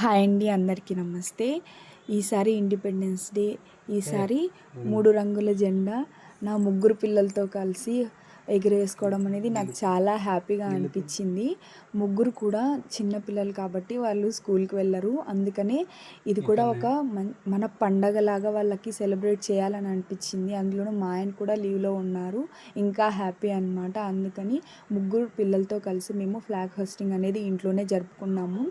Hi అండి, అందరికీ నమస్తే. ఈసారి ఇండిపెండెన్స్ డే, ఈసారి 3 రంగుల జెండా నా ముగ్గురు పిల్లలతో కలిసి ఎగరేసుకోవడం అనేది నాకు చాలా హ్యాపీగా అనిపించింది. ముగ్గురు కూడా చిన్న పిల్లలు కాబట్టి వాళ్ళు స్కూల్కి వెళ్ళరు. అందుకనే ఇది కూడా ఒక మన పండగలాగా వాళ్ళకి సెలబ్రేట్ చేయాలని అనిపించింది. అందులోనూ మా ఆయన కూడా లీవ్లో ఉన్నారు, ఇంకా హ్యాపీ అనమాట. అందుకని ముగ్గురు పిల్లలతో కలిసి మేము ఫ్లాగ్ హోస్టింగ్ అనేది ఇంట్లోనే జరుపుకున్నాము.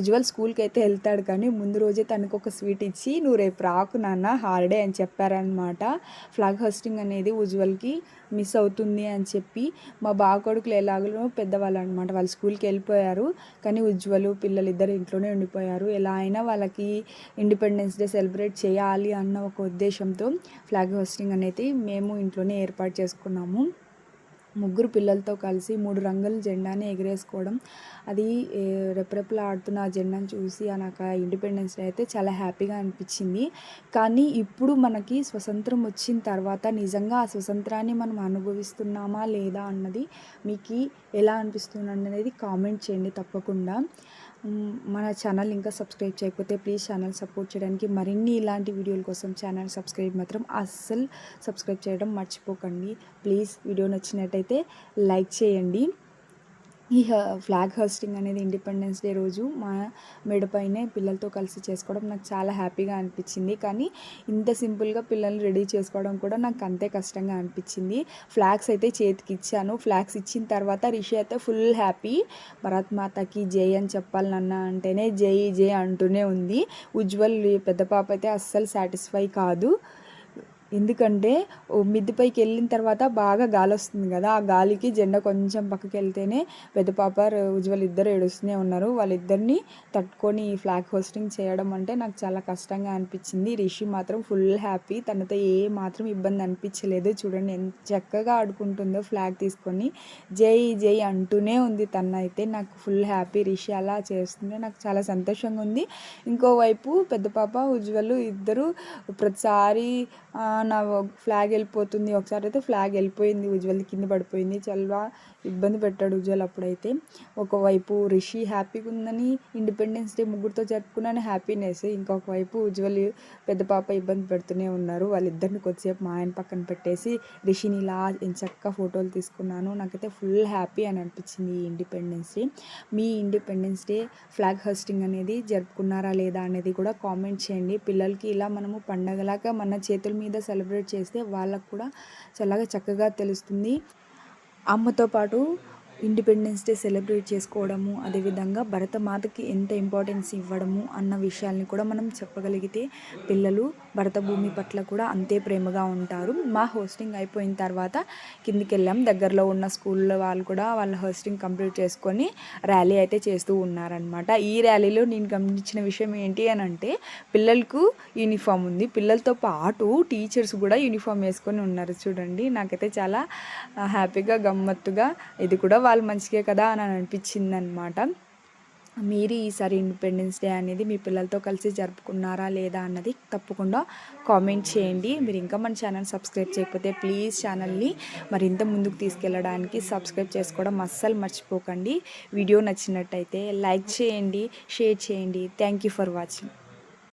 ఉజ్వల్ స్కూల్కి అయితే వెళ్తాడు, కానీ ముందు రోజే తనకు ఒక స్వీట్ ఇచ్చి నువ్వు రేపు రాకు నాన్న, హాలిడే అని చెప్పారనమాట. ఫ్లాగ్ హోస్టింగ్ అనేది ఉజ్వల్కి మిస్ అవుతుంది అని చెప్పి మా బావ కొడుకులు ఎలాగో పెద్దవాళ్ళు అనమాట, వాళ్ళు స్కూల్కి వెళ్ళిపోయారు. కానీ ఉజ్వలు పిల్లలు ఇద్దరు ఇంట్లోనే ఉండిపోయారు. ఎలా అయినా వాళ్ళకి ఇండిపెండెన్స్ డే సెలబ్రేట్ చేయాలి అన్న ఒక ఉద్దేశంతో ఫ్లాగ్ హోస్టింగ్ అనేది మేము ఇంట్లోనే ఏర్పాటు చేసుకున్నాము. ముగ్గురు పిల్లలతో కలిసి 3 రంగుల జెండాని ఎగరేసుకోవడం, అది రెపరెపలాడుతున్న ఆ జెండాను చూసి నాకు ఆ ఇండిపెండెన్స్ డే అయితే చాలా హ్యాపీగా అనిపించింది. కానీ ఇప్పుడు మనకి స్వతంత్రం వచ్చిన తర్వాత నిజంగా ఆ స్వతంత్రాన్ని మనం అనుభవిస్తున్నామా లేదా అన్నది మీకు ఎలా అనిపిస్తుంది అనేది కామెంట్ చేయండి తప్పకుండా. మన ఛానల్ ఇంకా సబ్స్క్రైబ్ చేయకపోతే ప్లీజ్ ఛానల్ సపోర్ట్ చేయడానికి, మరిన్ని ఇలాంటి వీడియోల కోసం ఛానల్ సబ్స్క్రైబ్ మాత్రం అస్సలు సబ్స్క్రైబ్ చేయడం మర్చిపోకండి. ప్లీజ్ వీడియో నచ్చినట్టయితే లైక్ చేయండి. ఈ ఫ్లాగ్ హోస్టింగ్ అనేది ఇండిపెండెన్స్ డే రోజు మా మేడపైనే పిల్లలతో కలిసి చేసుకోవడం నాకు చాలా హ్యాపీగా అనిపించింది. కానీ ఇంత సింపుల్గా పిల్లల్ని రెడీ చేసుకోవడం కూడా నాకు అంతే కష్టంగా అనిపించింది. ఫ్లాగ్స్ అయితే చేతికి ఇచ్చాను. ఫ్లాగ్స్ ఇచ్చిన తర్వాత రిషి అయితే ఫుల్ హ్యాపీ, భరత్ మాతకి జై అని చెప్పాలి నాన్న అంటేనే జై జై అంటూనే ఉంది. ఉజ్వల్ పెద్ద పాప అయితే అస్సలు సాటిస్ఫై కాదు. ఎందుకంటే మిద్దెపైకి వెళ్ళిన తర్వాత బాగా గాలి వస్తుంది కదా, ఆ గాలికి జెండా కొంచెం పక్కకి వెళ్తేనే పెద్ద పాప ఉజ్వల్ ఇద్దరు ఏడుస్తూనే ఉన్నారు. వాళ్ళిద్దరిని తట్టుకొని ఈ ఫ్లాగ్ హోస్టింగ్ చేయడం అంటే నాకు చాలా కష్టంగా అనిపించింది. రిషి మాత్రం ఫుల్ హ్యాపీ, తనతో ఏ మాత్రం ఇబ్బంది అనిపించలేదు. చూడండి ఎంత చక్కగా ఆడుకుంటుందో ఫ్లాగ్ తీసుకొని జై జై అంటూనే ఉంది తనైతే. నాకు ఫుల్ హ్యాపీ, రిషి అలా చేస్తుంటే నాకు చాలా సంతోషంగా ఉంది. ఇంకోవైపు పెద్ద పాప ఉజ్వల్ ఇద్దరు ప్రతిసారి నా ఫ్లాగ్ వెళ్ళిపోతుంది, ఒకసారి అయితే ఫ్లాగ్ వెళ్ళిపోయింది, ఉజ్వల్ కింద పడిపోయింది, చాలా ఇబ్బంది పెట్టాడు ఉజ్వల్ అప్పుడైతే. ఒకవైపు రిషి హ్యాపీగా ఉందని ఇండిపెండెన్స్ డే ముగ్గురితో జరుపుకున్నాను హ్యాపీనెస్, ఇంకొక వైపు ఉజ్వల్ పెద్ద పాప ఇబ్బంది పెడుతూనే ఉన్నారు. వాళ్ళిద్దరిని కొద్దిసేపు మా ఆయన పక్కన పెట్టేసి రిషిని ఇలా చక్కగా ఫోటోలు తీసుకున్నాను. నాకైతే ఫుల్ హ్యాపీ అని అనిపించింది ఈ ఇండిపెండెన్స్ డే. మీ ఇండిపెండెన్స్ డే ఫ్లాగ్ హోస్టింగ్ అనేది జరుపుకున్నారా లేదా అనేది కూడా కామెంట్ చేయండి. పిల్లలకి ఇలా మనము పండగలాగా మన చేతుల మీద సెలబ్రేట్ చేస్తే వాళ్ళకు కూడా చాలా చక్కగా తెలుస్తుంది. అమ్మతో పాటు ఇండిపెండెన్స్ డే సెలబ్రేట్ చేసుకోవడము, అదేవిధంగా భరతమాతకి ఎంత ఇంపార్టెన్స్ ఇవ్వడము అన్న విషయాల్ని కూడా మనం చెప్పగలిగితే పిల్లలు భరత భూమి పట్ల కూడా అంతే ప్రేమగా ఉంటారు. మా హోస్టింగ్ అయిపోయిన తర్వాత కిందికి వెళ్ళాం. దగ్గరలో ఉన్న స్కూల్లో వాళ్ళు కూడా వాళ్ళ హోస్టింగ్ కంప్లీట్ చేసుకొని ర్యాలీ అయితే చేస్తూ ఉన్నారనమాట. ఈ ర్యాలీలో నేను గమనించిన విషయం ఏంటి అని అంటే, పిల్లలకు యూనిఫామ్ ఉంది, పిల్లలతో పాటు టీచర్స్ కూడా యూనిఫామ్ వేసుకొని ఉన్నారు. చూడండి, నాకైతే చాలా హ్యాపీగా గమ్మత్తుగా ఇది కూడా వాళ్ళు మంచిగా కదా అని అనిపించింది అనమాట. మీరు ఈసారి ఇండిపెండెన్స్ డే అనేది మీ పిల్లలతో కలిసి జరుపుకున్నారా లేదా అన్నది తప్పకుండా కామెంట్ చేయండి. మీరు ఇంకా మన ఛానల్ సబ్స్క్రైబ్ చేయకపోతే ప్లీజ్ ఛానల్ని మరింత ముందుకు తీసుకెళ్ళడానికి సబ్స్క్రైబ్ చేసుకోవడం అస్సలు మర్చిపోకండి. వీడియో నచ్చినట్టయితే లైక్ చేయండి, షేర్ చేయండి. Thank you for watching.